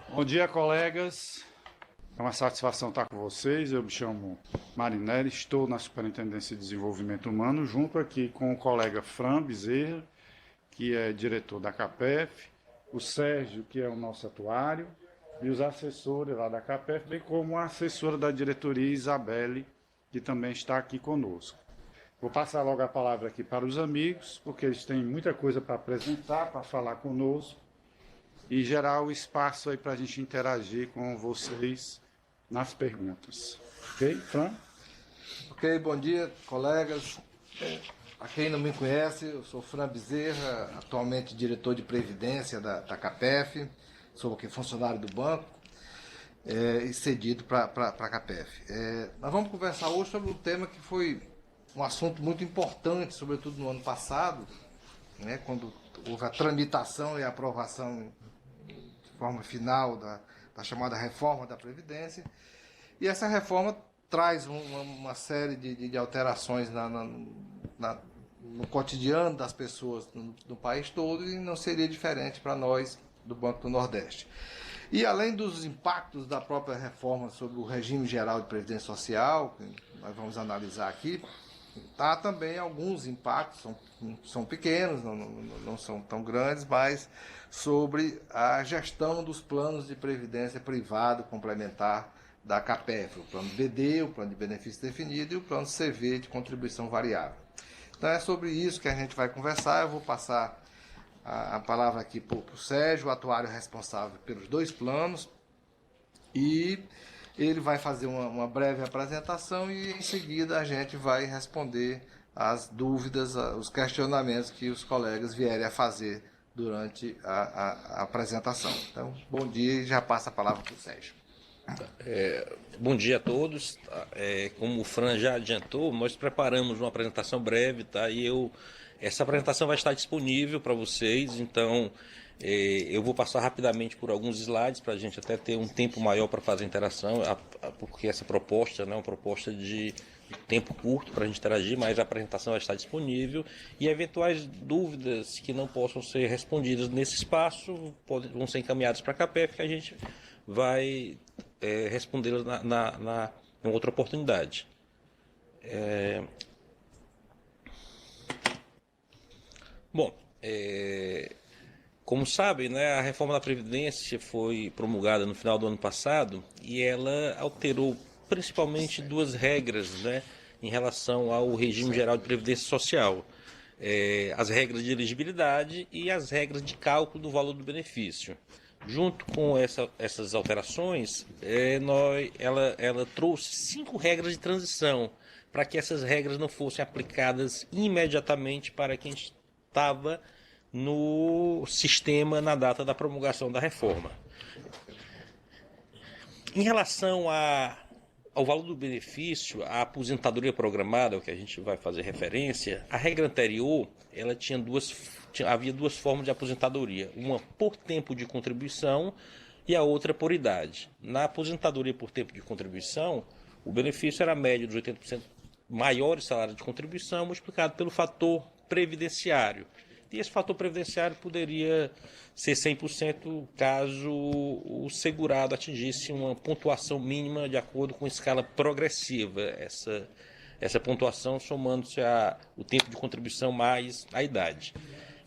Bom dia, colegas. É uma satisfação estar com vocês. Eu me chamo Marinelli, estou na Superintendência de Desenvolvimento Humano, junto aqui com o colega Fran Bezerra, que é diretor da CAPEF, o Sérgio, que é o nosso atuário, e os assessores lá da CAPEF, bem como a assessora da diretoria, Isabelle, que também está aqui conosco. Vou passar logo a palavra aqui para os amigos, porque eles têm muita coisa para apresentar, para falar conosco, e gerar o espaço aí para a gente interagir com vocês nas perguntas. Ok, Fran? Ok, bom dia, colegas. A quem não me conhece, eu sou Fran Bezerra, atualmente diretor de Previdência da CAPEF, sou aqui funcionário do banco e cedido para a CAPEF. Nós vamos conversar hoje sobre um tema que foi um assunto muito importante, sobretudo no ano passado, né, quando houve a tramitação e a aprovação de forma final da chamada reforma da Previdência. E essa reforma traz uma série de alterações no cotidiano das pessoas no país todo, e não seria diferente para nós do Banco do Nordeste. E além dos impactos da própria reforma sobre o regime geral de previdência social, que nós vamos analisar aqui, há também alguns impactos, são pequenos, não são tão grandes, mas sobre a gestão dos planos de previdência privado complementar da CAPEF, o plano BD, o plano de benefício definido e o plano CV de contribuição variável. Então é sobre isso que a gente vai conversar. Eu vou passar a palavra aqui para o Sérgio, o atuário responsável pelos dois planos, e ele vai fazer uma breve apresentação e em seguida a gente vai responder as dúvidas, os questionamentos que os colegas vierem a fazer durante a apresentação. Então, bom dia, e já passa a palavra para o Sérgio. Bom dia a todos. Como o Fran já adiantou, nós preparamos uma apresentação breve, tá? Essa apresentação vai estar disponível para vocês, então eu vou passar rapidamente por alguns slides para a gente até ter um tempo maior para fazer a interação, porque essa proposta, né, é uma proposta de tempo curto para a gente interagir, mas a apresentação vai estar disponível e eventuais dúvidas que não possam ser respondidas nesse espaço vão ser encaminhadas para a CAPEF, que a gente vai respondê-las em outra oportunidade. Bom, como sabem, né, a reforma da Previdência foi promulgada no final do ano passado e ela alterou principalmente duas regras, né, em relação ao regime geral de previdência social. As regras de elegibilidade e as regras de cálculo do valor do benefício. Junto com essas alterações, ela trouxe 5 regras de transição para que essas regras não fossem aplicadas imediatamente para quem estava no sistema na data da promulgação da reforma. Em relação ao valor do benefício, a aposentadoria programada, o que a gente vai fazer referência, a regra anterior havia duas formas de aposentadoria, uma por tempo de contribuição e a outra por idade. Na aposentadoria por tempo de contribuição, o benefício era a média dos 80% maiores salários de contribuição multiplicado pelo fator previdenciário. E esse fator previdenciário poderia ser 100% caso o segurado atingisse uma pontuação mínima de acordo com escala progressiva. Essa pontuação somando-se o tempo de contribuição mais a idade.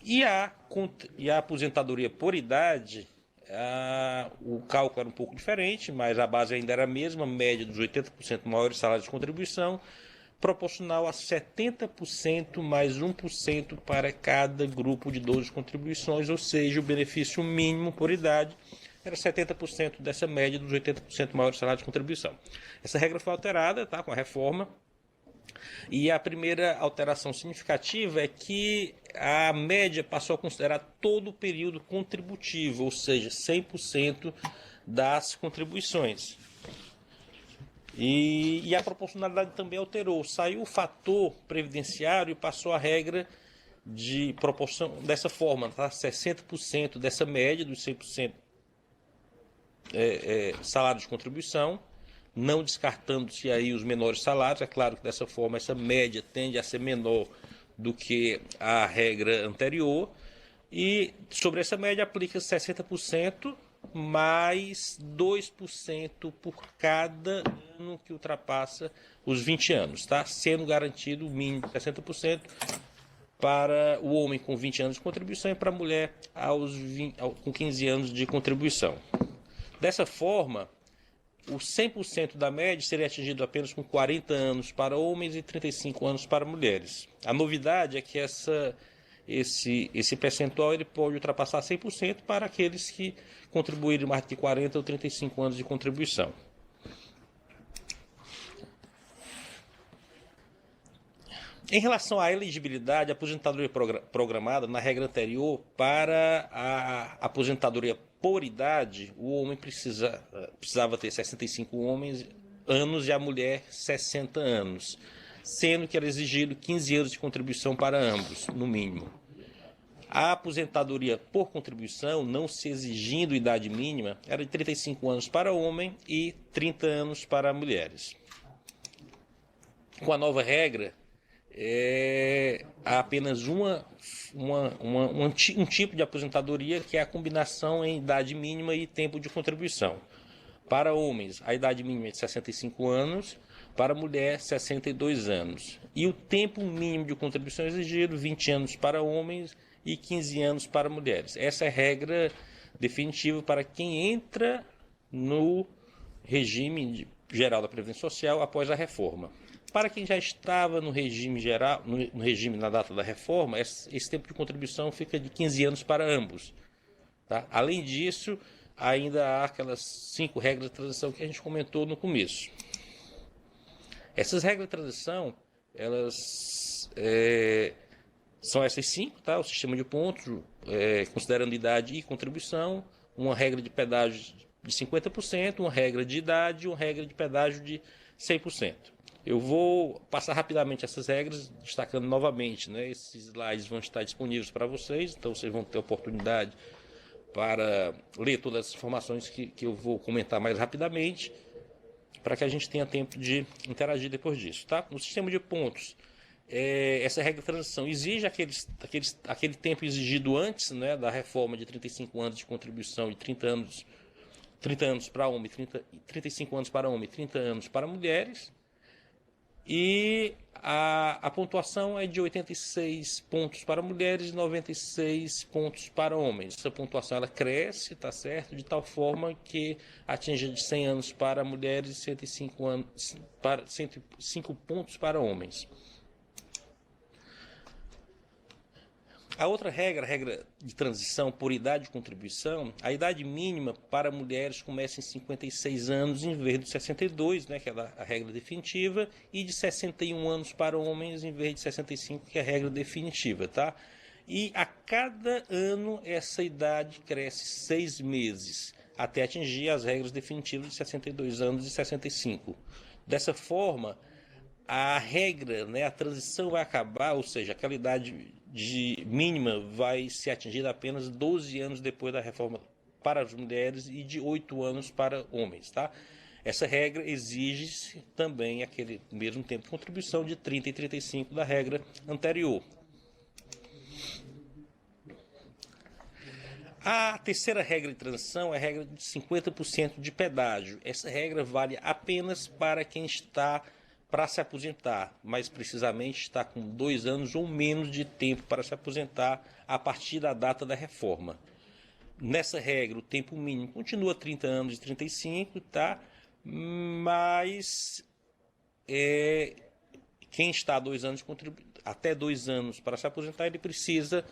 E a aposentadoria por idade, o cálculo era um pouco diferente, mas a base ainda era a mesma, média dos 80% maiores salários de contribuição, proporcional a 70% mais 1% para cada grupo de 12 contribuições, ou seja, o benefício mínimo por idade era 70% dessa média dos 80% maiores salários de contribuição. Essa regra foi alterada, tá, com a reforma, e a primeira alteração significativa é que a média passou a considerar todo o período contributivo, ou seja, 100% das contribuições. E a proporcionalidade também alterou. Saiu o fator previdenciário e passou a regra de proporção dessa forma, tá? 60% dessa média dos 100% salário de contribuição, não descartando-se aí os menores salários. É claro que dessa forma essa média tende a ser menor do que a regra anterior, e sobre essa média aplica 60% mais 2% por cada ano que ultrapassa os 20 anos, tá? Sendo garantido o mínimo de 60% para o homem com 20 anos de contribuição e para a mulher com 15 anos de contribuição. Dessa forma, o 100% da média seria atingido apenas com 40 anos para homens e 35 anos para mulheres. A novidade é que esse percentual ele pode ultrapassar 100% para aqueles que contribuírem mais de 40 ou 35 anos de contribuição. Em relação à elegibilidade, a aposentadoria programada, na regra anterior, para a aposentadoria por idade, o homem precisava ter 65 anos e a mulher 60 anos, sendo que era exigido 15 anos de contribuição para ambos, no mínimo. A aposentadoria por contribuição, não se exigindo idade mínima, era de 35 anos para homem e 30 anos para mulheres. Com a nova regra, há apenas um tipo de aposentadoria, que é a combinação em idade mínima e tempo de contribuição. Para homens, a idade mínima é de 65 anos, para mulher, 62 anos. E o tempo mínimo de contribuição exigido, 20 anos para homens e 15 anos para mulheres. Essa é a regra definitiva para quem entra no regime geral da Previdência Social após a reforma. Para quem já estava no regime geral, no regime na data da reforma, esse tempo de contribuição fica de 15 anos para ambos. Tá? Além disso, ainda há aquelas 5 regras de transição que a gente comentou no começo. Essas regras de transição, elas são essas 5, tá? O sistema de pontos, considerando idade e contribuição, uma regra de pedágio de 50%, uma regra de idade e uma regra de pedágio de 100%. Eu vou passar rapidamente essas regras, destacando novamente, né? Esses slides vão estar disponíveis para vocês, então vocês vão ter oportunidade para ler todas as informações que eu vou comentar mais rapidamente, para que a gente tenha tempo de interagir depois disso. Tá? No sistema de pontos, essa regra de transição exige aquele tempo exigido antes, né, da reforma, de 35 anos de contribuição e 30 anos para homem, 35 anos para homem e 30 anos para mulheres. E a pontuação é de 86 pontos para mulheres e 96 pontos para homens. Essa pontuação ela cresce, tá certo? De tal forma que atinge de 100 anos para mulheres e 105 pontos para homens. A outra regra, a regra de transição por idade de contribuição, a idade mínima para mulheres começa em 56 anos em vez de 62, né, que é a regra definitiva, e de 61 anos para homens em vez de 65, que é a regra definitiva, tá? E a cada ano essa idade cresce 6 meses, até atingir as regras definitivas de 62 anos e 65. Dessa forma, a regra, né, a transição vai acabar, ou seja, aquela idade mínima vai ser atingida apenas 12 anos depois da reforma para as mulheres e de 8 anos para homens. Tá? Essa regra exige também aquele mesmo tempo de contribuição de 30 e 35 da regra anterior. A terceira regra de transição é a regra de 50% de pedágio. Essa regra vale apenas para quem está para se aposentar, mais precisamente está com 2 anos ou menos de tempo para se aposentar a partir da data da reforma. Nessa regra, o tempo mínimo continua 30 anos e 35, tá? Mas quem está até 2 anos para se aposentar, ele precisa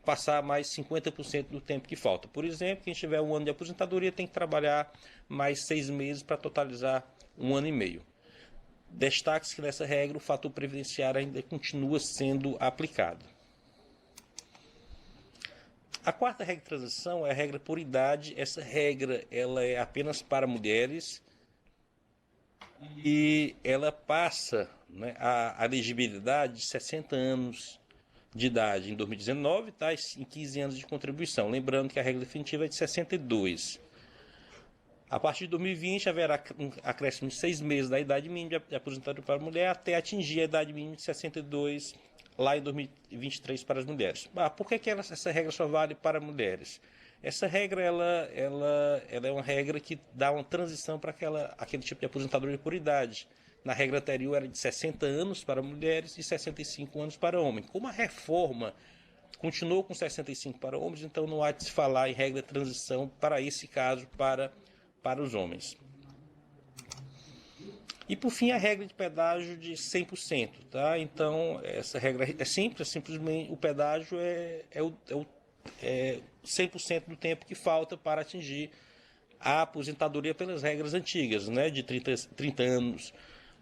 passar mais 50% do tempo que falta. Por exemplo, quem tiver 1 ano de aposentadoria tem que trabalhar mais 6 meses para totalizar 1 ano e meio. Destaque-se que nessa regra o fator previdenciário ainda continua sendo aplicado. A quarta regra de transição é a regra por idade. Essa regra ela é apenas para mulheres e ela passa, né, a elegibilidade de 60 anos de idade em 2019, tá, em 15 anos de contribuição. Lembrando que a regra definitiva é de 62. A partir de 2020, haverá um acréscimo de 6 meses da idade mínima de aposentadoria para a mulher até atingir a idade mínima de 62, lá em 2023 para as mulheres. Por que essa regra só vale para mulheres? Essa regra ela é uma regra que dá uma transição para aquele tipo de aposentadoria por idade. Na regra anterior era de 60 anos para mulheres e 65 anos para homens. Como a reforma continuou com 65 para homens, então não há de se falar em regra de transição para esse caso, para os homens. E, por fim, a regra de pedágio de 100%. Tá? Então, essa regra é simples, simplesmente o pedágio é 100% do tempo que falta para atingir a aposentadoria pelas regras antigas, né? De 30 anos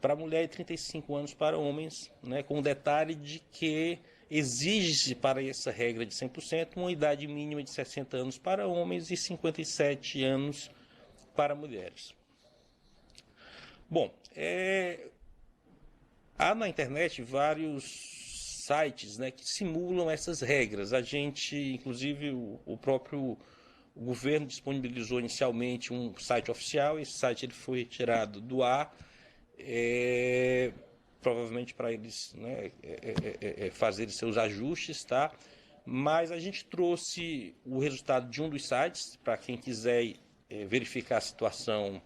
para mulher e 35 anos para homens, né? Com o detalhe de que exige-se para essa regra de 100% uma idade mínima de 60 anos para homens e 57 anos para mulheres. Bom, há na internet vários sites, né, que simulam essas regras. A gente, inclusive, o próprio governo disponibilizou inicialmente um site oficial. Esse site ele foi retirado do ar, provavelmente para eles, né, fazerem seus ajustes, tá? Mas a gente trouxe o resultado de um dos sites para quem quiser verificar a situação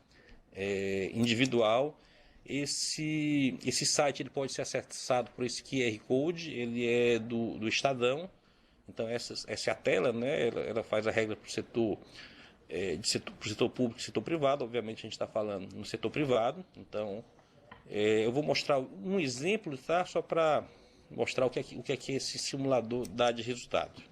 individual. Esse site ele pode ser acessado por esse QR Code, ele é do Estadão. Então essa é a tela, né? Ela faz a regra para o setor, pro setor público e setor privado. Obviamente a gente está falando no setor privado. Então eu vou mostrar um exemplo, tá? Só para mostrar o que é que esse simulador dá de resultado.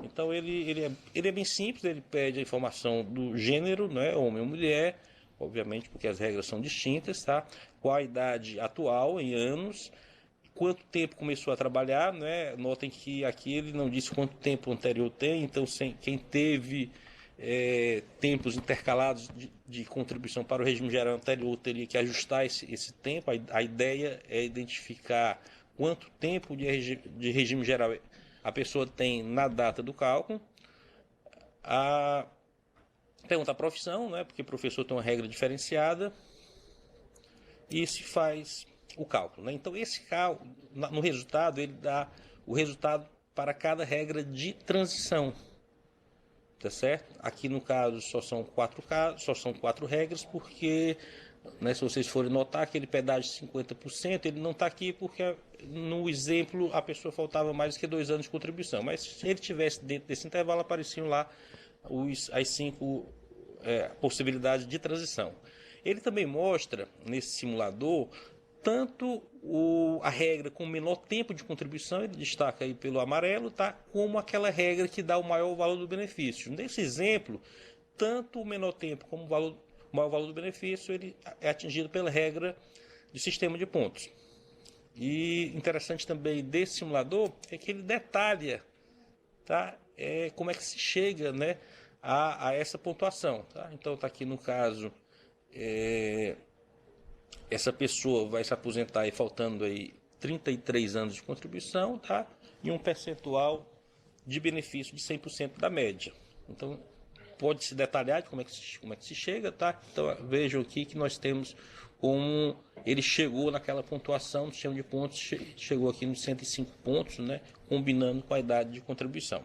Então ele é bem simples, ele pede a informação do gênero, né? Homem ou mulher, obviamente porque as regras são distintas, tá? Qual a idade atual em anos, quanto tempo começou a trabalhar, né? Notem que aqui ele não disse quanto tempo anterior tem, então quem teve tempos intercalados de contribuição para o regime geral anterior teria que ajustar esse tempo. A ideia é identificar quanto tempo de regime geral a pessoa tem na data do cálculo. Pergunta a profissão, né? Porque o professor tem uma regra diferenciada e se faz o cálculo, né? Então esse cálculo, no resultado, ele dá o resultado para cada regra de transição, tá certo? Aqui no caso só são quatro regras, porque, né, se vocês forem notar, aquele pedágio de 50%, ele não está aqui porque no exemplo a pessoa faltava mais do que 2 anos de contribuição, mas se ele tivesse dentro desse intervalo, apareciam lá as 5 possibilidades de transição. Ele também mostra, nesse simulador, tanto a regra com menor tempo de contribuição, ele destaca aí pelo amarelo, tá? Como aquela regra que dá o maior valor do benefício. Nesse exemplo, tanto o menor tempo como o maior valor do benefício, ele é atingido pela regra de sistema de pontos. E interessante também desse simulador é que ele detalha, tá? Como é que se chega, né, a essa pontuação. Tá? Então está aqui no caso, essa pessoa vai se aposentar aí faltando aí 33 anos de contribuição, tá? E um percentual de benefício de 100% da média. Então pode se detalhar de como é que se chega, tá? Então vejam aqui que nós temos como ele chegou naquela pontuação do sistema de pontos, chegou aqui nos 105 pontos, né? Combinando com a idade de contribuição.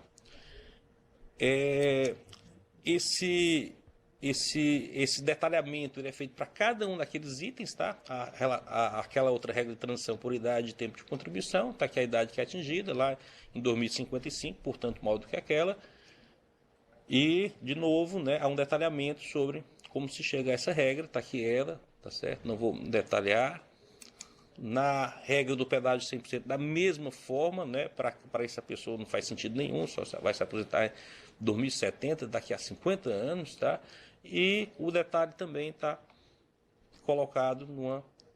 Esse detalhamento ele é feito para cada um daqueles itens, tá? Aquela outra regra de transição por idade e tempo de contribuição, tá aqui a idade que é atingida, lá em 2055, portanto, maior do que aquela. E, de novo, né, há um detalhamento sobre como se chega a essa regra, tá aqui ela, tá certo? Não vou detalhar. Na regra do pedágio 100%, da mesma forma, né, para essa pessoa não faz sentido nenhum, só vai se aposentar em 2070, daqui a 50 anos, tá? E o detalhe também está colocado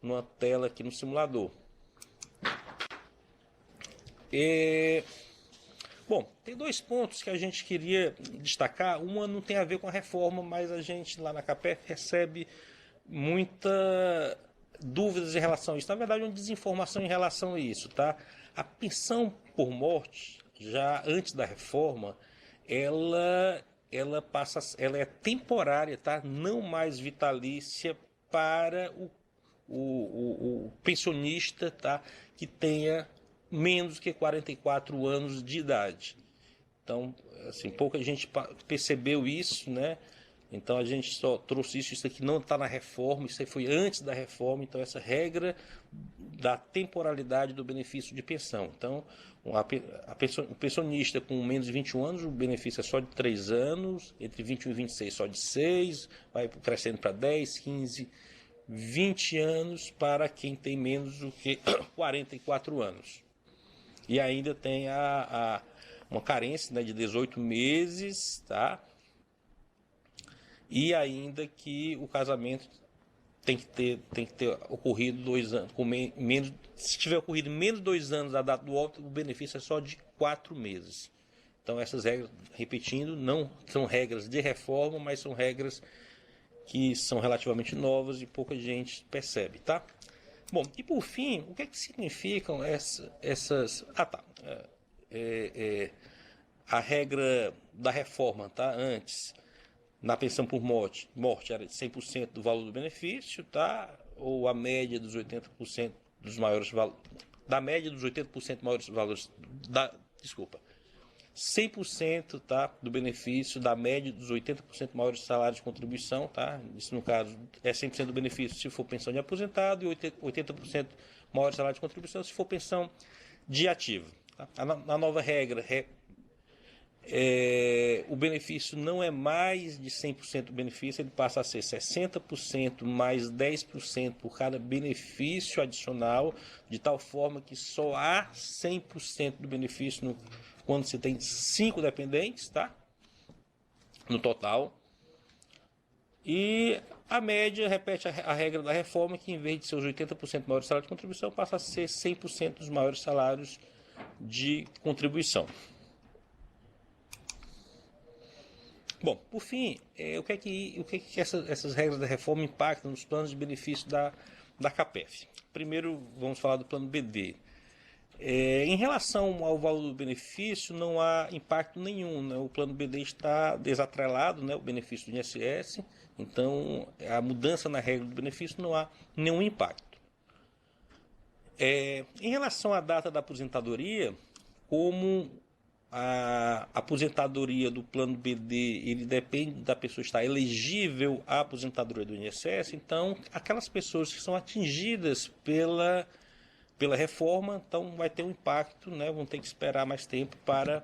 numa tela aqui no simulador. Bom, tem 2 pontos que a gente queria destacar. Uma não tem a ver com a reforma, mas a gente lá na CAPEF recebe muita dúvidas em relação a isso. Na verdade, uma desinformação em relação a isso, tá? A pensão por morte, já antes da reforma, ela é temporária, tá? Não mais vitalícia para o pensionista, tá? Que tenha menos que 44 anos de idade. Então, assim, pouca gente percebeu isso, né? Então a gente só trouxe isso aqui não está na reforma, isso aí foi antes da reforma, então essa regra da temporalidade do benefício de pensão. Então, o pensionista com menos de 21 anos, o benefício é só de 3 anos, entre 21 e 26 só de 6, vai crescendo para 10, 15, 20 anos para quem tem menos do que 44 anos. E ainda tem uma carência, né, de 18 meses, tá? E ainda que o casamento tem que ter ocorrido 2 anos, se tiver ocorrido menos de 2 anos da data do óbito, o benefício é só de 4 meses. Então essas regras, repetindo, não são regras de reforma, mas são regras que são relativamente novas e pouca gente percebe, tá? Bom, e por fim, o que é que significam essas... a regra da reforma, tá? Antes, na pensão por morte era de 100% do valor do benefício, tá? Ou a média dos 80% dos maiores valores, da média dos 80% maiores valores, desculpa, 100%, tá, do benefício da média dos 80% maiores salários de contribuição, tá? Isso no caso é 100% do benefício se for pensão de aposentado e 80% maiores salários de contribuição se for pensão de ativo. Tá? A nova regra o benefício não é mais de 100% do benefício, ele passa a ser 60% mais 10% por cada benefício adicional, de tal forma que só há 100% do benefício quando você tem 5 dependentes, tá? No total. E a média repete a regra da reforma, que em vez de ser os 80% maiores salários de contribuição, passa a ser 100% dos maiores salários de contribuição. Bom, por fim, o que é que essas regras da reforma impactam nos planos de benefício da CAPEF? Primeiro, vamos falar do plano BD. Em relação ao valor do benefício, não há impacto nenhum, né? O plano BD está desatrelado, né? O benefício do INSS, então a mudança na regra do benefício não há nenhum impacto. Em relação à data da aposentadoria, como a aposentadoria do plano BD, ele depende da pessoa estar elegível à aposentadoria do INSS, então aquelas pessoas que são atingidas pela reforma, então vai ter um impacto, né? Vão ter que esperar mais tempo para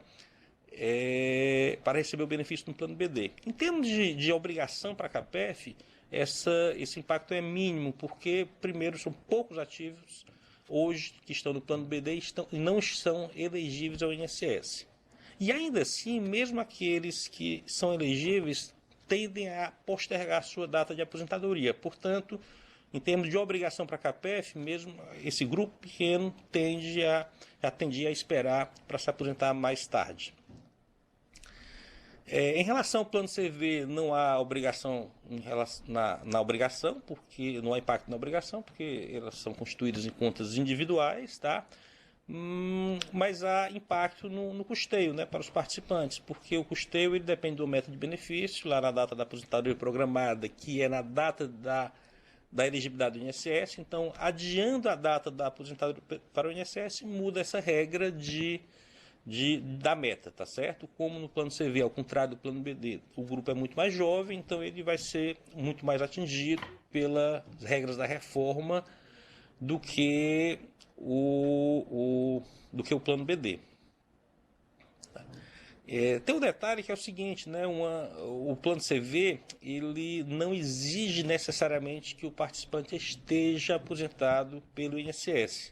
receber o benefício no plano BD. Em termos de obrigação para a CAPEF, esse impacto é mínimo, porque, primeiro, são poucos ativos hoje que estão no plano BD e não estão elegíveis ao INSS. E ainda assim, mesmo aqueles que são elegíveis tendem a postergar sua data de aposentadoria. Portanto, em termos de obrigação para a CAPEF, mesmo esse grupo pequeno tende a esperar para se aposentar mais tarde. Em relação ao plano CV, não há obrigação na obrigação, porque não há impacto na obrigação, porque elas são constituídas em contas individuais, tá? Mas há impacto no custeio, né, para os participantes, porque o custeio ele depende do método de benefício, lá na data da aposentadoria programada, que é na data da elegibilidade do INSS. Então, adiando a data da aposentadoria para o INSS, muda essa regra da meta, tá certo? Como no plano CV, ao contrário do plano BD, o grupo é muito mais jovem, então ele vai ser muito mais atingido pelas regras da reforma do que o plano BD. Tem um detalhe que é o seguinte, né? O plano CV ele não exige necessariamente que o participante esteja aposentado pelo INSS.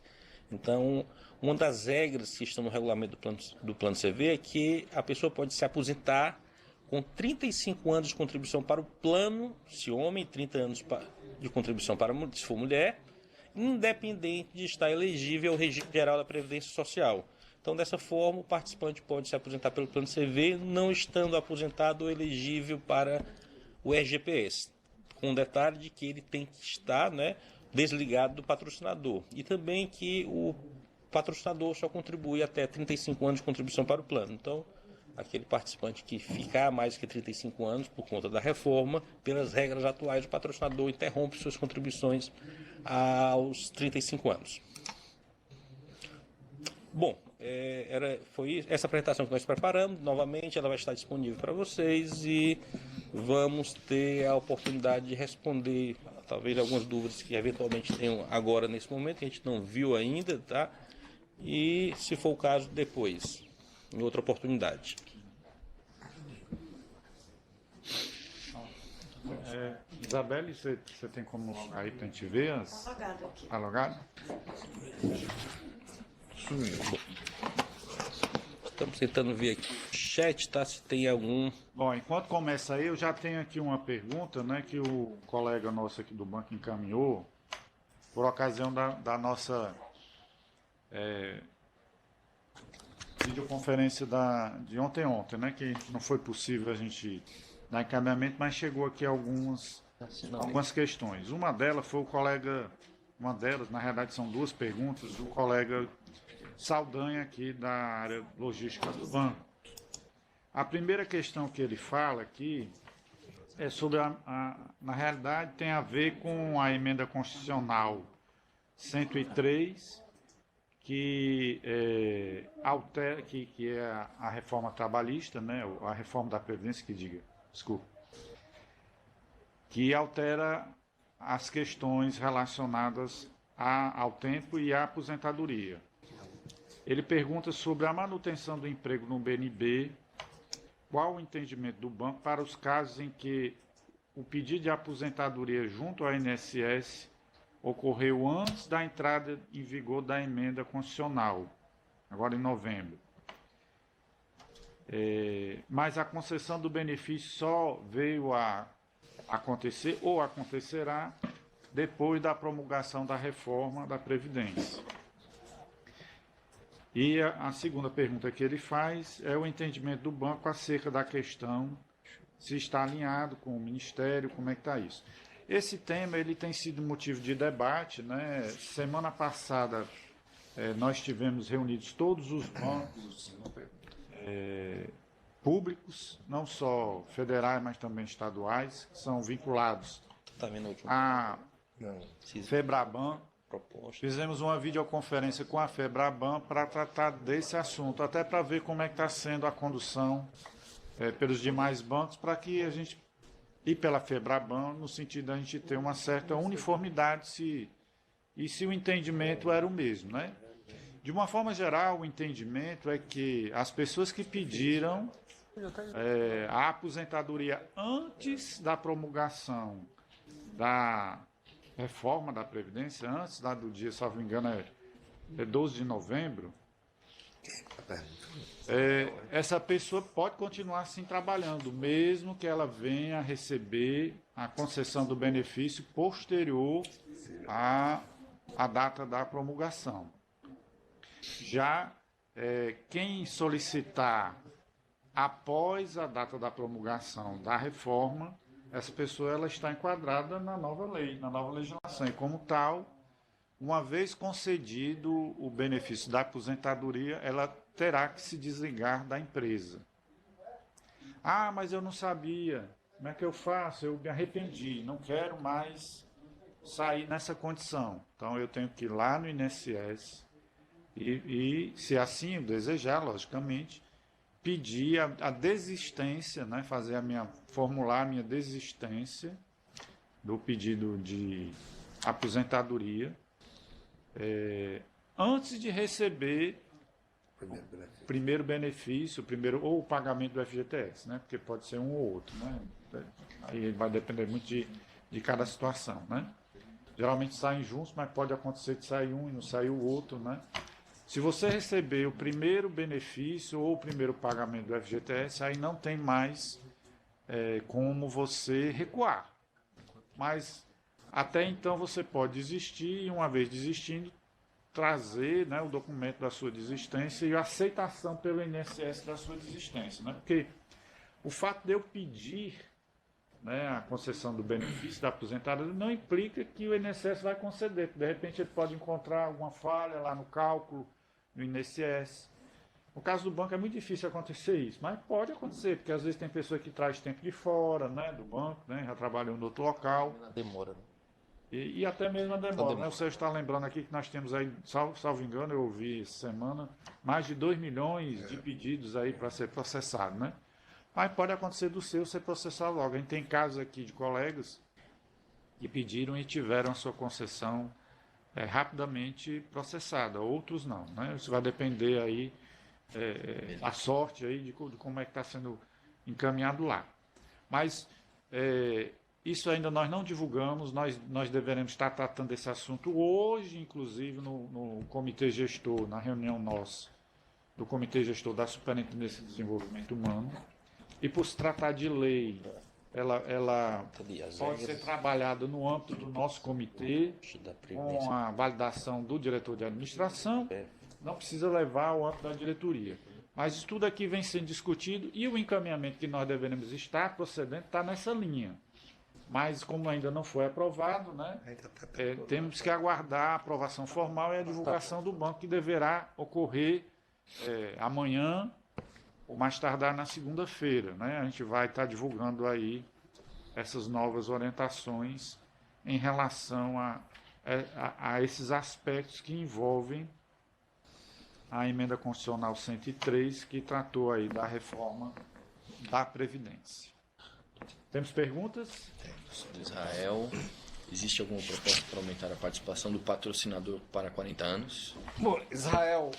Então, uma das regras que estão no regulamento do plano CV é que a pessoa pode se aposentar com 35 anos de contribuição para o plano, se homem, 30 anos de contribuição se for mulher, independente de estar elegível ao regime geral da Previdência Social. Então, dessa forma, o participante pode se aposentar pelo plano CV, não estando aposentado ou elegível para o RGPS, com o detalhe de que ele tem que estar, né, desligado do patrocinador. E também que o patrocinador só contribui até 35 anos de contribuição para o plano. Então, aquele participante que ficar mais que 35 anos por conta da reforma, pelas regras atuais, o patrocinador interrompe suas contribuições aos 35 anos. Bom, Foi essa apresentação que nós preparamos. Novamente, ela vai estar disponível para vocês e vamos ter a oportunidade de responder talvez algumas dúvidas que eventualmente tenham agora nesse momento, que a gente não viu ainda, tá? E, se for o caso, depois, em outra oportunidade. Isabelle, você tem como aí para a gente ver as... Alugado aqui. Alugado? Estamos tentando ver aqui no chat, tá? Se tem algum... Bom, enquanto começa aí, eu já tenho aqui uma pergunta, né, que o colega nosso aqui do banco encaminhou, por ocasião da nossa videoconferência de ontem, né, que não foi possível a gente dar encaminhamento, mas chegou aqui algumas questões. Uma delas foi uma delas, na realidade são duas perguntas, do colega Saldanha aqui da área logística do banco. A primeira questão que ele fala aqui é sobre, na realidade, tem a ver com a emenda constitucional 103, que altera, que é a reforma trabalhista, né, a reforma da Previdência, que altera as questões relacionadas ao tempo e à aposentadoria. Ele pergunta sobre a manutenção do emprego no BNB, qual o entendimento do banco para os casos em que o pedido de aposentadoria junto ao INSS ocorreu antes da entrada em vigor da emenda constitucional, agora em novembro. Mas a concessão do benefício só veio a acontecer ou acontecerá depois da promulgação da reforma da Previdência. E a segunda pergunta que ele faz é o entendimento do banco acerca da questão, se está alinhado com o Ministério, como é que está isso. Esse tema ele tem sido motivo de debate, né? Semana passada nós tivemos reunidos todos os bancos públicos, não só federais, mas também estaduais, que são vinculados à FEBRABAN. Fizemos uma videoconferência com a FEBRABAN para tratar desse assunto, até para ver como é que está sendo a condução pelos demais bancos, para que a gente, e pela FEBRABAN, no sentido de a gente ter uma certa uniformidade se o entendimento era o mesmo, né? De uma forma geral, o entendimento é que as pessoas que pediram a aposentadoria antes da promulgação da reforma da Previdência, antes do dia, salvo me engano, é 12 de novembro, essa pessoa pode continuar assim trabalhando, mesmo que ela venha a receber a concessão do benefício posterior à data da promulgação. Já quem solicitar após a data da promulgação da reforma, essa pessoa ela está enquadrada na nova lei, na nova legislação. E como tal, uma vez concedido o benefício da aposentadoria, ela terá que se desligar da empresa. Ah, mas eu não sabia. Como é que eu faço? Eu me arrependi, não quero mais sair nessa condição. Então eu tenho que ir lá no INSS e se assim eu desejar, logicamente, pedir a desistência, né, formular a minha desistência do pedido de aposentadoria antes de receber o primeiro benefício, ou o pagamento do FGTS, né, porque pode ser um ou outro, né, aí vai depender muito de cada situação, né. Geralmente saem juntos, mas pode acontecer de sair um e não sair o outro, né. Se você receber o primeiro benefício ou o primeiro pagamento do FGTS, aí não tem mais como você recuar. Mas até então você pode desistir e, uma vez desistindo, trazer, né, o documento da sua desistência e a aceitação pelo INSS da sua desistência, né? Porque o fato de eu pedir, né, a concessão do benefício da aposentadoria não implica que o INSS vai conceder. De repente ele pode encontrar alguma falha lá no cálculo no INSS. No caso do banco é muito difícil acontecer isso, mas pode acontecer, porque às vezes tem pessoa que traz tempo de fora, né, do banco, né, já trabalhou em outro local. Demora, né? E até mesmo a demora, né? Você está lembrando aqui que nós temos aí, salvo engano, eu ouvi essa semana, mais de 2 milhões de pedidos aí para ser processado, né? Mas pode acontecer do seu ser processado logo. A gente tem casos aqui de colegas que pediram e tiveram a sua concessão rapidamente processada, outros não, né? Isso vai depender aí da sorte aí de como é que está sendo encaminhado lá. Mas isso ainda nós não divulgamos, nós deveremos estar tratando desse assunto hoje, inclusive no comitê gestor, na reunião nossa, do comitê gestor da Superintendência de Desenvolvimento Humano. E por se tratar de lei, ela pode ser trabalhada no âmbito do nosso comitê, com a validação do diretor de administração, não precisa levar ao âmbito da diretoria. Mas isso tudo aqui vem sendo discutido e o encaminhamento que nós devemos estar procedendo está nessa linha. Mas como ainda não foi aprovado, né, temos que aguardar a aprovação formal e a divulgação do banco, que deverá ocorrer amanhã, ou mais tardar na segunda-feira, né? A gente vai estar divulgando aí essas novas orientações em relação a esses aspectos que envolvem a emenda constitucional 103, que tratou aí da reforma da Previdência. Temos perguntas? Temos. Do Israel, existe alguma proposta para aumentar a participação do patrocinador para 40 anos? Bom, Israel...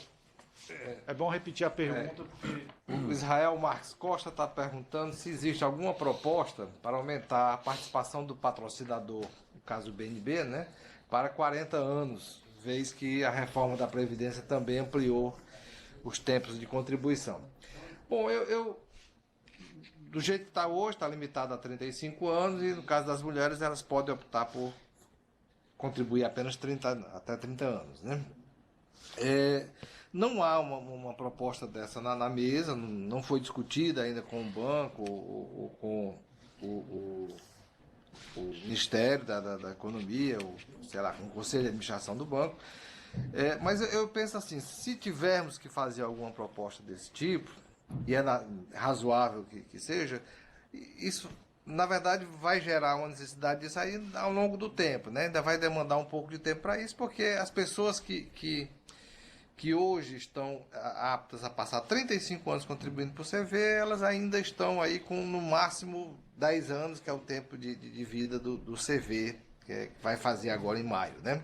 É bom repetir a pergunta, porque... O Israel Marques Costa está perguntando se existe alguma proposta para aumentar a participação do patrocinador, no caso do BNB, né, para 40 anos, vez que a reforma da Previdência também ampliou os tempos de contribuição. Bom, eu do jeito que está hoje, está limitado a 35 anos, e no caso das mulheres, elas podem optar por contribuir apenas até 30 anos, né? Não há uma proposta dessa na mesa, não foi discutida ainda com o banco ou com o Ministério da Economia, ou sei lá, com o Conselho de Administração do banco. Mas eu penso assim, se tivermos que fazer alguma proposta desse tipo, e é razoável que seja, isso, na verdade, vai gerar uma necessidade disso aí ao longo do tempo, né? Ainda vai demandar um pouco de tempo para isso, porque as pessoas que hoje estão aptas a passar 35 anos contribuindo para o CV, elas ainda estão aí com, no máximo, 10 anos, que é o tempo de vida do CV, que vai fazer agora em maio, né?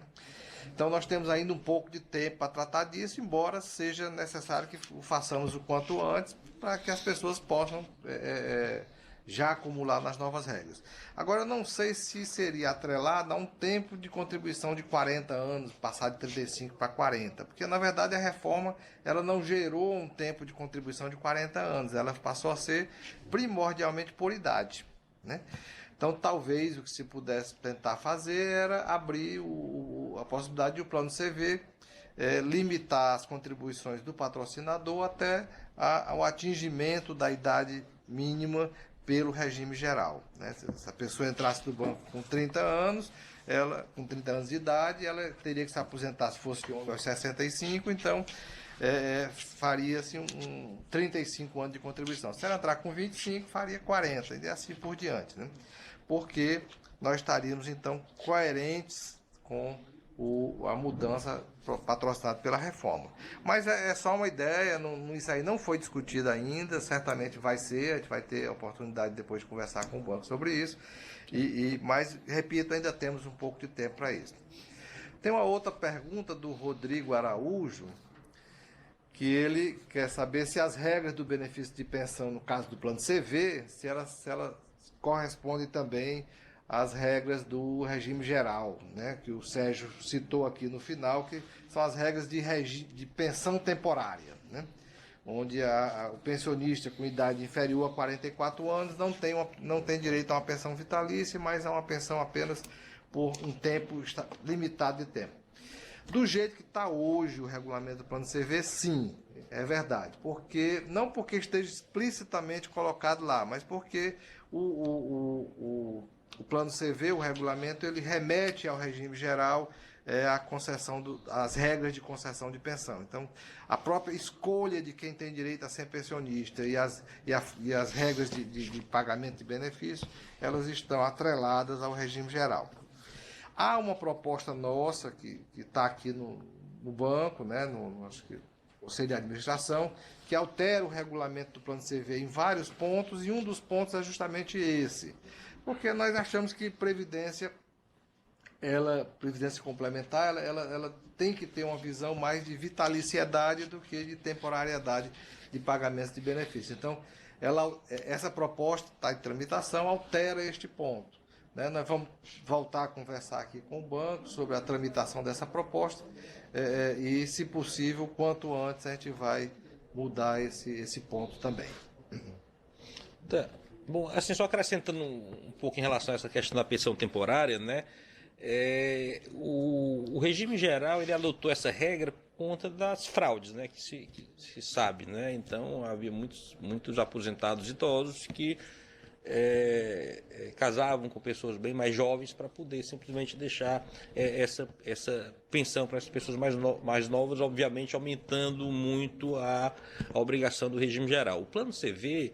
Então, nós temos ainda um pouco de tempo para tratar disso, embora seja necessário que o façamos o quanto antes, para que as pessoas possam já acumular nas novas regras. Agora, eu não sei se seria atrelado a um tempo de contribuição de 40 anos, passar de 35 para 40, porque, na verdade, a reforma ela não gerou um tempo de contribuição de 40 anos, ela passou a ser primordialmente por idade, né? Então, talvez o que se pudesse tentar fazer era abrir a possibilidade de o plano CV limitar as contribuições do patrocinador até ao atingimento da idade mínima pelo regime geral, né? Se a pessoa entrasse no banco com 30 anos, com 30 anos de idade, ela teria que se aposentar se fosse homem aos 65, então faria-se 35 anos de contribuição. Se ela entrar com 25, faria 40, e assim por diante, né? Porque nós estaríamos, então, coerentes com a mudança patrocinada pela reforma. Mas é só uma ideia, isso aí não foi discutido ainda, certamente vai ser, a gente vai ter a oportunidade depois de conversar com o banco sobre isso, mas, repito, ainda temos um pouco de tempo para isso. Tem uma outra pergunta do Rodrigo Araújo, que ele quer saber se as regras do benefício de pensão, no caso do plano CV, se ela corresponde também às regras do regime geral, né, que o Sérgio citou aqui no final, que são as regras de pensão temporária, né, onde o pensionista com idade inferior a 44 anos não tem direito a uma pensão vitalícia, mas a uma pensão apenas por um tempo limitado de tempo. Do jeito que está hoje o regulamento do plano CV, sim, é verdade. Não porque esteja explicitamente colocado lá, mas porque o plano CV, o regulamento, ele remete ao regime geral a concessão as regras de concessão de pensão. Então, a própria escolha de quem tem direito a ser pensionista e as regras de pagamento de benefício, elas estão atreladas ao regime geral. Há uma proposta nossa que está aqui no banco, né, acho que Conselho de Administração, que altera o regulamento do Plano CV em vários pontos, e um dos pontos é justamente esse. Porque nós achamos que previdência complementar, ela tem que ter uma visão mais de vitaliciedade do que de temporariedade de pagamentos de benefícios. Então, essa proposta está em tramitação, altera este ponto, né? Nós vamos voltar a conversar aqui com o banco sobre a tramitação dessa proposta e, se possível, quanto antes a gente vai mudar esse ponto também. Tá. Bom, assim, só acrescentando um pouco em relação a essa questão da pensão temporária, né? O regime geral ele adotou essa regra por conta das fraudes, né? Que se sabe, né? Então havia muitos aposentados idosos que casavam com pessoas bem mais jovens para poder simplesmente deixar essa pensão para essas pessoas mais novas, obviamente aumentando muito a obrigação do regime geral. O plano CV,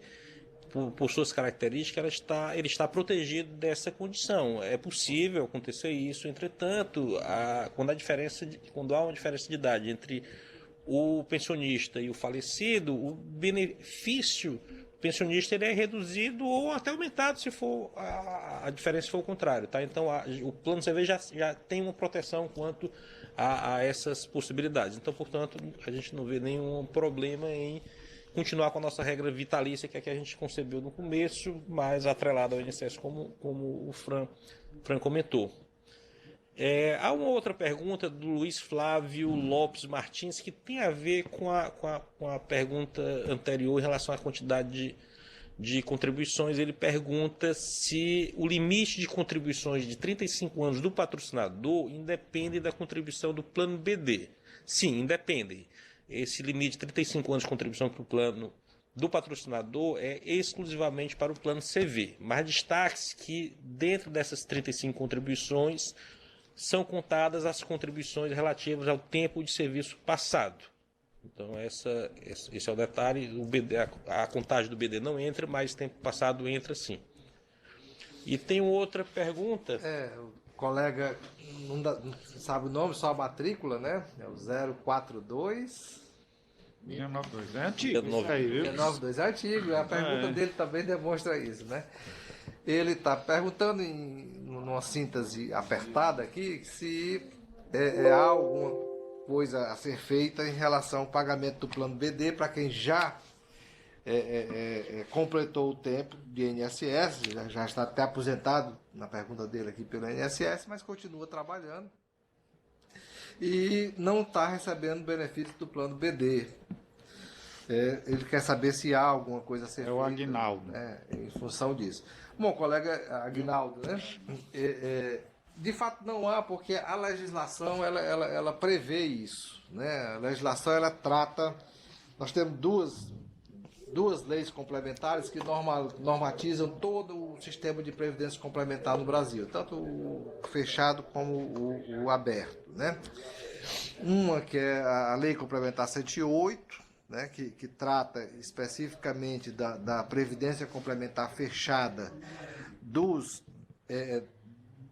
por suas características, ele está protegido dessa condição. É possível acontecer isso, entretanto, quando há uma diferença de idade entre o pensionista e o falecido, o benefício pensionista ele é reduzido ou até aumentado se for a diferença for o contrário, tá? Então o plano CV já tem uma proteção quanto a essas possibilidades. Então, portanto, a gente não vê nenhum problema em continuar com a nossa regra vitalícia, que é a que a gente concebeu no começo, mas atrelada ao INSS, como o Fran comentou. Há uma outra pergunta do Luiz Flávio Lopes Martins, que tem a ver com a pergunta anterior em relação à quantidade de contribuições. Ele pergunta se o limite de contribuições de 35 anos do patrocinador independe da contribuição do plano BD. Sim, independe. Esse limite de 35 anos de contribuição para o plano do patrocinador é exclusivamente para o plano CV. Mas destaque-se que dentro dessas 35 contribuições são contadas as contribuições relativas ao tempo de serviço passado. Então esse é o detalhe. O BD, a contagem do BD não entra, mas tempo passado entra sim. E tem outra pergunta. O colega não sabe o nome, só a matrícula, né? É o 042... 692. É antigo. 692 é antigo. A pergunta dele também demonstra isso, né? Ele está perguntando, numa síntese apertada aqui, se há alguma coisa a ser feita em relação ao pagamento do plano BD para quem já completou o tempo de INSS, já está até aposentado, na pergunta dele aqui, pelo INSS, mas continua trabalhando e não está recebendo benefício do plano BD. Ele quer saber se há alguma coisa a ser feita. É o Aguinaldo. Em função disso. Bom, colega Aguinaldo, né? De fato não há, porque a legislação ela prevê isso, né? A legislação ela trata. Nós temos duas leis complementares que normatizam todo o sistema de previdência complementar no Brasil, tanto o fechado como o aberto, né? Uma que é a Lei Complementar 108, né, que trata especificamente da previdência complementar fechada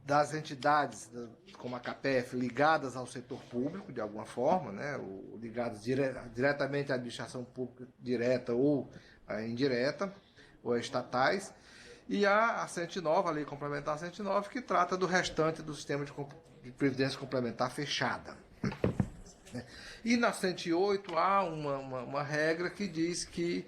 das entidades como a CAPEF ligadas ao setor público, de alguma forma, né, ligadas diretamente à administração pública direta ou indireta, ou a estatais, e a 109, a Lei Complementar 109, que trata do restante do sistema de previdência complementar fechada. E na 108 há uma regra que diz que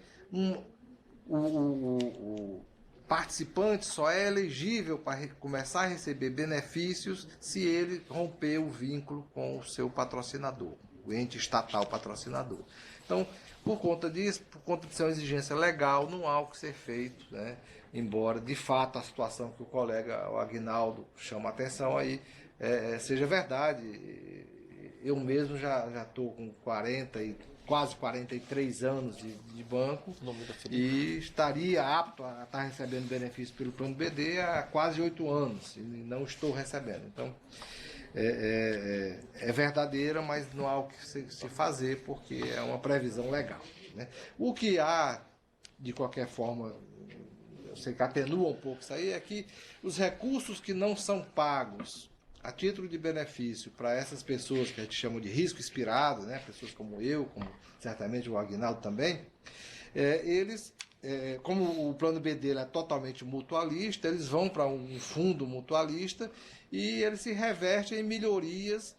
o participante só é elegível para começar a receber benefícios se ele romper o vínculo com o seu patrocinador, o ente estatal patrocinador. Então, por conta disso, por conta de ser uma exigência legal, não há o que ser feito, né? Embora, de fato, a situação que o colega o Aguinaldo chama a atenção aí seja verdade. Eu mesmo já estou com 40 e quase 43 anos de banco e estaria apto a estar recebendo benefício pelo plano BD há quase 8 anos e não estou recebendo. Então, é verdadeira, mas não há o que se fazer porque é uma previsão legal, né? O que há, de qualquer forma, eu sei que atenua um pouco isso aí, é que os recursos que não são pagos a título de benefício para essas pessoas que a gente chama de risco expirado, né? Pessoas como eu, como certamente o Aguinaldo também, eles, como o plano B dele é totalmente mutualista, eles vão para um fundo mutualista e ele se reverte em melhorias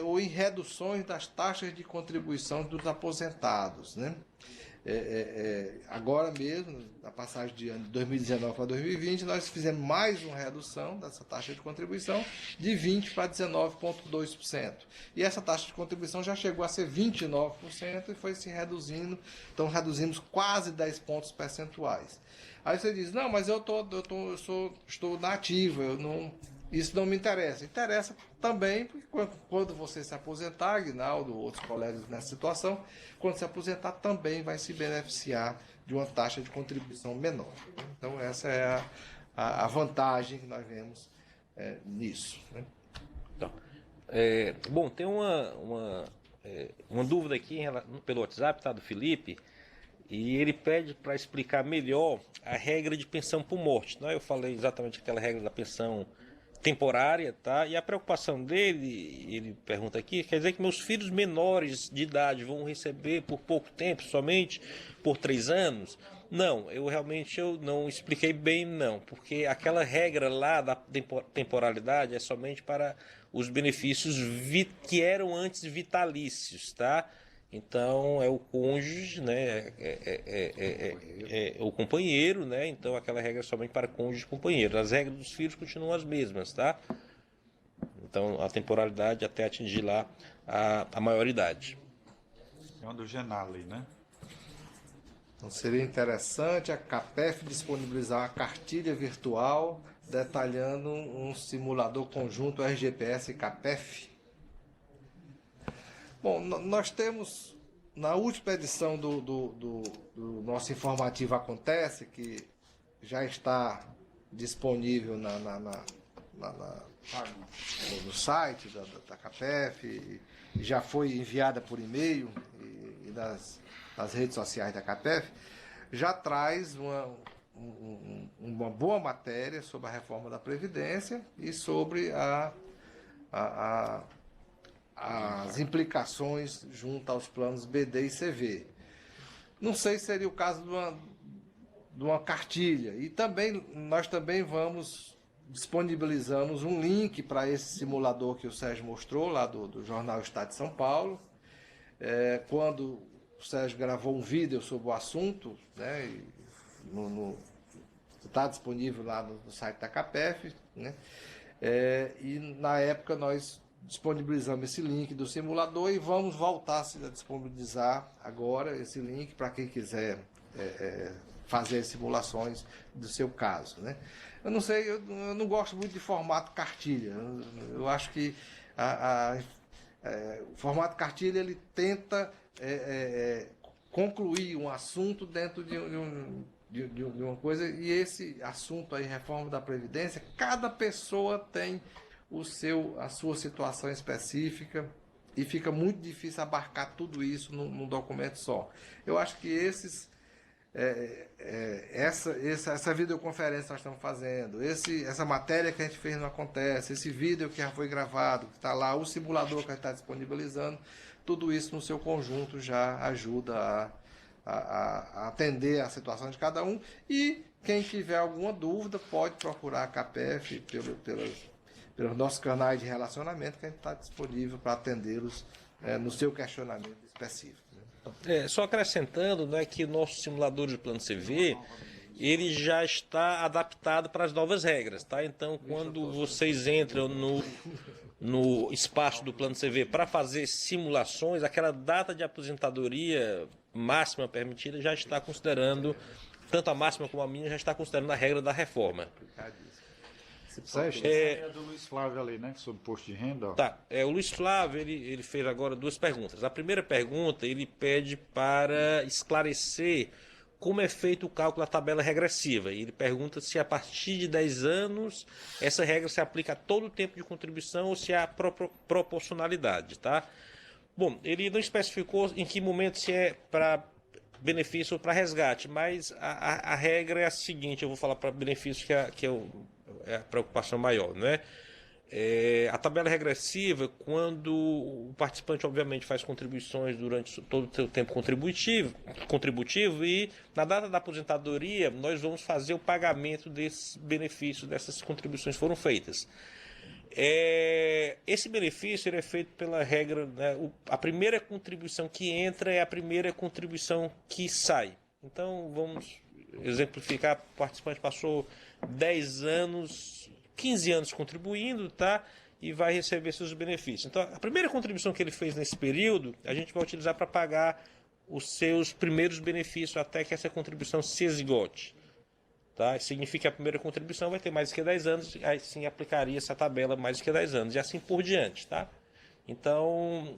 ou em reduções das taxas de contribuição dos aposentados, né? Agora mesmo, na passagem de ano de 2019 para 2020, nós fizemos mais uma redução dessa taxa de contribuição de 20% para 19,2%. E essa taxa de contribuição já chegou a ser 29% e foi se reduzindo, então reduzimos quase 10 pontos percentuais. Aí você diz, não, mas estou na ativa, isso não me interessa. Interessa também, porque quando você se aposentar, Aguinaldo, outros colegas nessa situação, quando se aposentar também vai se beneficiar de uma taxa de contribuição menor. Então essa é a vantagem que nós vemos nisso, né? Então, bom, tem uma dúvida aqui pelo WhatsApp, tá, do Felipe, e ele pede para explicar melhor a regra de pensão por morte. Né? Eu falei exatamente aquela regra da pensão temporária, tá? E a preocupação dele, ele pergunta aqui, quer dizer que meus filhos menores de idade vão receber por pouco tempo, somente por 3 anos? Não, eu não expliquei bem, não, porque aquela regra lá da temporalidade é somente para os benefícios que eram antes vitalícios, tá? Então é o cônjuge, né? É o companheiro, né? Então aquela regra é somente para cônjuge e companheiro. As regras dos filhos continuam as mesmas, tá? Então a temporalidade até atingir lá a maioridade. É uma do Genali, né? Então seria interessante a CAPEF disponibilizar uma cartilha virtual detalhando um simulador conjunto RGPS e CAPEF. Bom, nós temos, na última edição do nosso informativo Acontece, que já está disponível no site da CAPEF, e já foi enviada por e-mail e nas redes sociais da CAPEF, já traz uma boa matéria sobre a reforma da Previdência e sobre as implicações junto aos planos BD e CV. Não sei se seria o caso de uma cartilha. E também nós também disponibilizamos um link para esse simulador que o Sérgio mostrou, lá do Jornal Estado de São Paulo. Quando o Sérgio gravou um vídeo sobre o assunto, né, está disponível lá no site da CAPEF, né, e na época nós disponibilizamos esse link do simulador e vamos voltar a disponibilizar agora esse link para quem quiser fazer simulações do seu caso, né? Eu não sei, eu não gosto muito de formato cartilha. Eu acho que o formato cartilha ele tenta concluir um assunto dentro de uma coisa, e esse assunto aí, reforma da Previdência, cada pessoa tem a sua situação específica e fica muito difícil abarcar tudo isso num documento só. Eu acho que essa videoconferência que nós estamos fazendo, essa matéria que a gente fez não Acontece, esse vídeo que já foi gravado, que está lá, o simulador que a gente está disponibilizando, tudo isso no seu conjunto já ajuda a atender a situação de cada um, e quem tiver alguma dúvida pode procurar a CAPEF pelos nossos canais de relacionamento, que a gente está disponível para atendê-los no seu questionamento específico. Só acrescentando, né, que o nosso simulador de plano CV, ele já está adaptado para as novas regras, tá? Então, quando vocês entram no espaço do plano CV para fazer simulações, aquela data de aposentadoria máxima permitida já está considerando, tanto a máxima como a mínima, já está considerando a regra da reforma. Sérgio, é do Luiz Flávio ali, né? Sobre posto de renda. Ó. Tá, o Luiz Flávio, ele fez agora 2 perguntas. A primeira pergunta, ele pede para esclarecer como é feito o cálculo da tabela regressiva. Ele pergunta se a partir de 10 anos essa regra se aplica a todo o tempo de contribuição ou se há proporcionalidade, tá? Bom, ele não especificou em que momento se é para benefício ou para resgate, mas a regra é a seguinte, eu vou falar para benefício que é a preocupação maior, né? A tabela regressiva, quando o participante, obviamente, faz contribuições durante todo o seu tempo contributivo e, na data da aposentadoria, nós vamos fazer o pagamento desses benefícios, dessas contribuições que foram feitas. Esse benefício ele é feito pela regra, né, a primeira contribuição que entra é a primeira contribuição que sai. Então, vamos exemplificar, o participante passou 10 anos, 15 anos contribuindo, tá? E vai receber seus benefícios. Então, a primeira contribuição que ele fez nesse período, a gente vai utilizar para pagar os seus primeiros benefícios até que essa contribuição se esgote. Tá? Significa que a primeira contribuição vai ter mais do que 10 anos, aí sim aplicaria essa tabela mais do que 10 anos, e assim por diante. Tá? Então,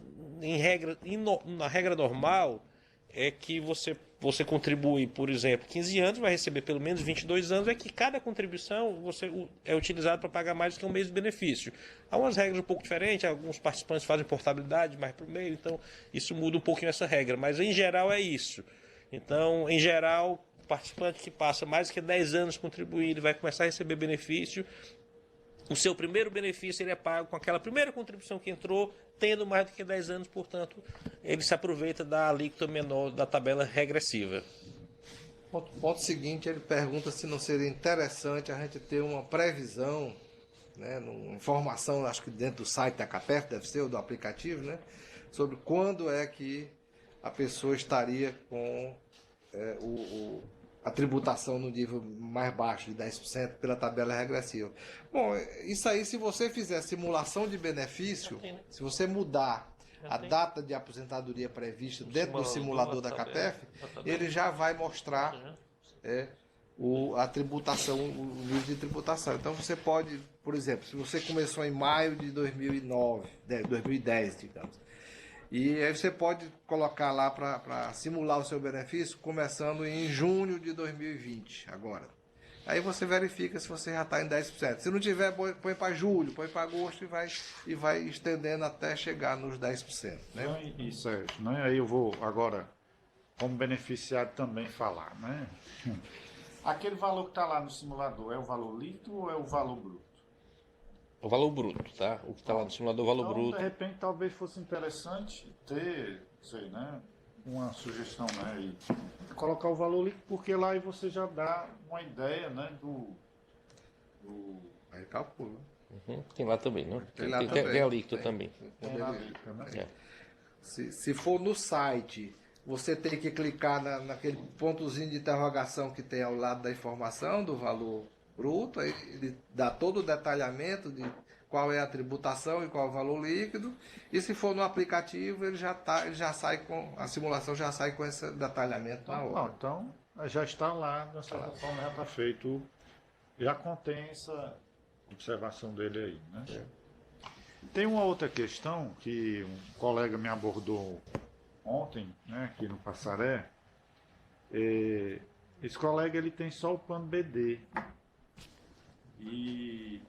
na regra normal, é que você contribui, por exemplo, 15 anos, vai receber pelo menos 22 anos, é que cada contribuição é utilizada para pagar mais do que um mês de benefício. Há umas regras um pouco diferentes, alguns participantes fazem portabilidade mais para o meio, então isso muda um pouquinho essa regra, mas em geral é isso. Então, em geral, o participante que passa mais do que 10 anos contribuindo vai começar a receber benefício. O seu primeiro benefício ele é pago com aquela primeira contribuição que entrou, tendo mais do que 10 anos, portanto, ele se aproveita da alíquota menor da tabela regressiva. Ponto seguinte, ele pergunta se não seria interessante a gente ter uma previsão, né, uma informação, acho que dentro do site da CAPEF, deve ser, ou do aplicativo, né, sobre quando é que a pessoa estaria com a tributação no nível mais baixo, de 10%, pela tabela regressiva. Bom, isso aí, se você fizer simulação de benefício, se você mudar a data de aposentadoria prevista dentro do simulador da CAPEF, ele já vai mostrar a tributação, o nível de tributação. Então, você pode, por exemplo, se você começou em maio de 2010, digamos, e aí você pode colocar lá para simular o seu benefício começando em junho de 2020, agora. Aí você verifica se você já está em 10%. Se não tiver, põe para julho, põe para agosto e vai estendendo até chegar nos 10%. Né? E Sérgio, né? Aí eu vou agora, como beneficiário, também falar. Né? Aquele valor que está lá no simulador é o valor líquido ou é o valor bruto? O valor bruto, tá? O que está lá no simulador, o valor Então, bruto. De repente, talvez fosse interessante ter, sei, né, uma sugestão, né, e colocar o valor líquido, porque lá aí você já dá uma ideia, né, do... Aí calcula. Tem lá também, não? Tem a alíquota também. Tem na líquida, né? Se for no site, você tem que clicar naquele pontozinho de interrogação que tem ao lado da informação do valor bruto, aí ele dá todo o detalhamento de qual é a tributação e qual é o valor líquido, e se for no aplicativo, ele já sai com, a simulação já sai com esse detalhamento na hora. Não, então, já está lá, de certa forma já está feito, já contém essa observação dele aí, né? Tem uma outra questão que um colega me abordou ontem, né, aqui no Passaré. Esse colega ele tem só o plano BD. E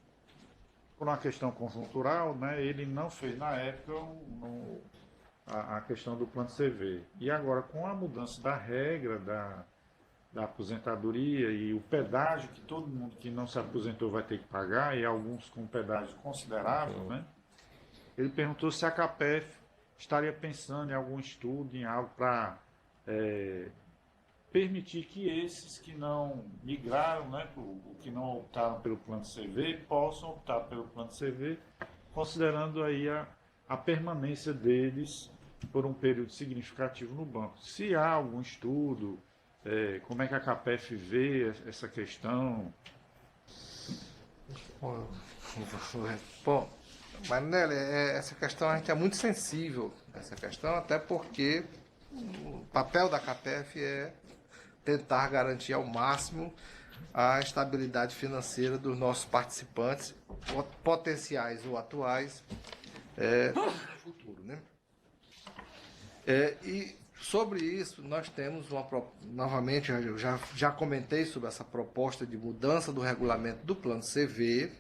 por uma questão conjuntural, né, ele não fez na época a questão do plano CV. E agora, com a mudança da regra da aposentadoria e o pedágio que todo mundo que não se aposentou vai ter que pagar, e alguns com pedágio considerável, né, ele perguntou se a CAPEF estaria pensando em algum estudo, em algo para permitir que esses que não migraram, né, que não optaram pelo plano CV, possam optar pelo plano CV, considerando aí a permanência deles por um período significativo no banco. Se há algum estudo, como é que a CAPEF vê essa questão? Bom, Marinelli, essa questão a gente é muito sensível, essa questão, até porque o papel da CAPEF é tentar garantir ao máximo a estabilidade financeira dos nossos participantes, potenciais ou atuais, no futuro, né? E sobre isso, nós temos novamente, eu já comentei sobre essa proposta de mudança do regulamento do plano CV,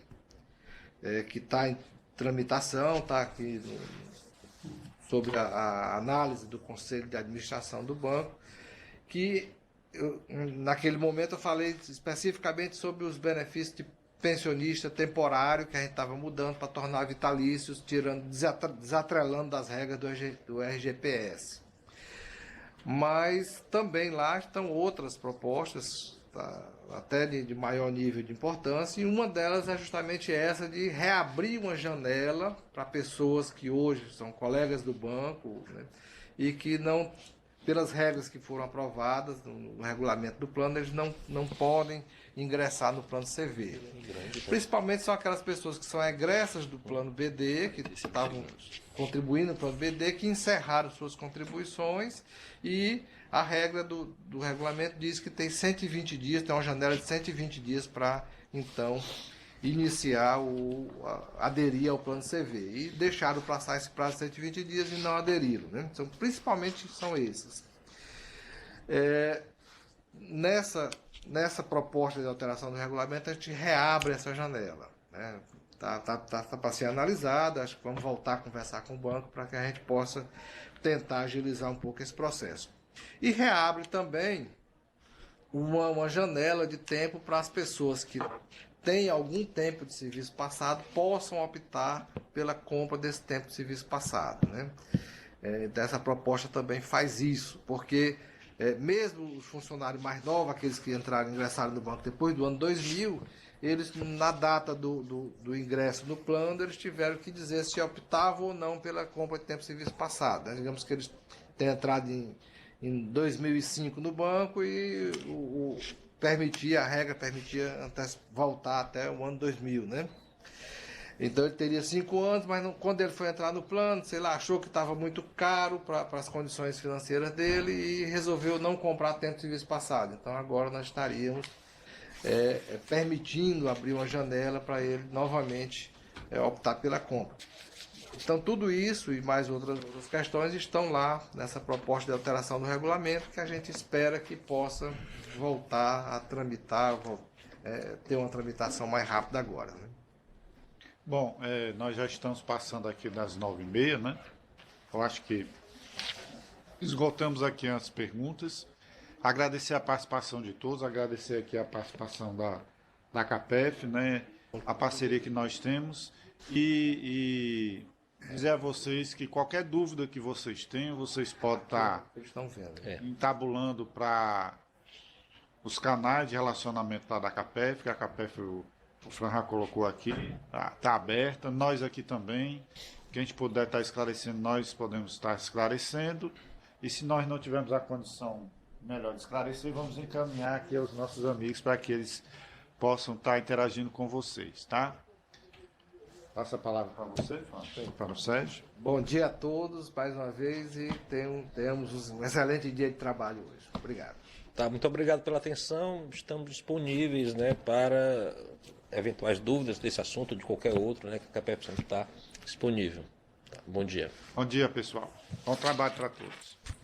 que está em tramitação, está aqui sobre a análise do Conselho de Administração do banco, que naquele momento eu falei especificamente sobre os benefícios pensionista temporário que a gente estava mudando para tornar vitalícios, desatrelando das regras do RGPS. Mas também lá estão outras propostas, tá, até de maior nível de importância, e uma delas é justamente essa de reabrir uma janela para pessoas que hoje são colegas do banco, né, e que não, pelas regras que foram aprovadas no regulamento do plano, eles não podem ingressar no plano CV. Principalmente são aquelas pessoas que são egressas do plano BD, que estavam contribuindo no plano BD, que encerraram suas contribuições, e a regra do regulamento diz que tem 120 dias, tem uma janela de 120 dias para, então, iniciar aderir ao plano CV. E deixaram passar esse prazo de 120 dias e não aderiram, né? Então, principalmente são esses. Nessa proposta de alteração do regulamento, a gente reabre essa janela, né? Tá para ser analisada, acho que vamos voltar a conversar com o banco para que a gente possa tentar agilizar um pouco esse processo. E reabre também uma janela de tempo para as pessoas que têm algum tempo de serviço passado possam optar pela compra desse tempo de serviço passado, né? Dessa proposta também faz isso, porque mesmo os funcionários mais novos, aqueles que ingressaram no banco depois do ano 2000, eles, na data do ingresso no plano, eles tiveram que dizer se optavam ou não pela compra de tempo de serviço passado, né? Digamos que eles têm entrado em 2005 no banco e a regra permitia voltar até o ano 2000, né? Então ele teria 5 anos, mas quando ele foi entrar no plano, sei lá, achou que estava muito caro para as condições financeiras dele e resolveu não comprar tempo de serviço passado. Então agora nós estaríamos permitindo abrir uma janela para ele novamente optar pela compra. Então tudo isso e mais outras questões estão lá nessa proposta de alteração do regulamento, que a gente espera que possa voltar a tramitar, ter uma tramitação mais rápida agora, né? Bom, nós já estamos passando aqui das 9h30, né? Eu acho que esgotamos aqui as perguntas. Agradecer a participação de todos, agradecer aqui a participação da CAPEF, né? A parceria que nós temos e dizer a vocês que qualquer dúvida que vocês tenham, vocês podem estar entabulando para os canais de relacionamento da CAPEF, que a CAPEF, o Fran já colocou aqui, está aberta, nós aqui também, quem a gente puder estar esclarecendo, nós podemos estar esclarecendo, e se nós não tivermos a condição melhor de esclarecer, vamos encaminhar aqui aos nossos amigos para que eles possam estar interagindo com vocês, tá? Passa a palavra para você, para o Sérgio. Bom dia a todos, mais uma vez, e tenhamos um excelente dia de trabalho hoje. Obrigado. Tá, muito obrigado pela atenção. Estamos disponíveis, né, para eventuais dúvidas desse assunto ou de qualquer outro, né, que a CAPEF sempre está disponível. Tá, bom dia. Bom dia, pessoal. Bom trabalho para todos.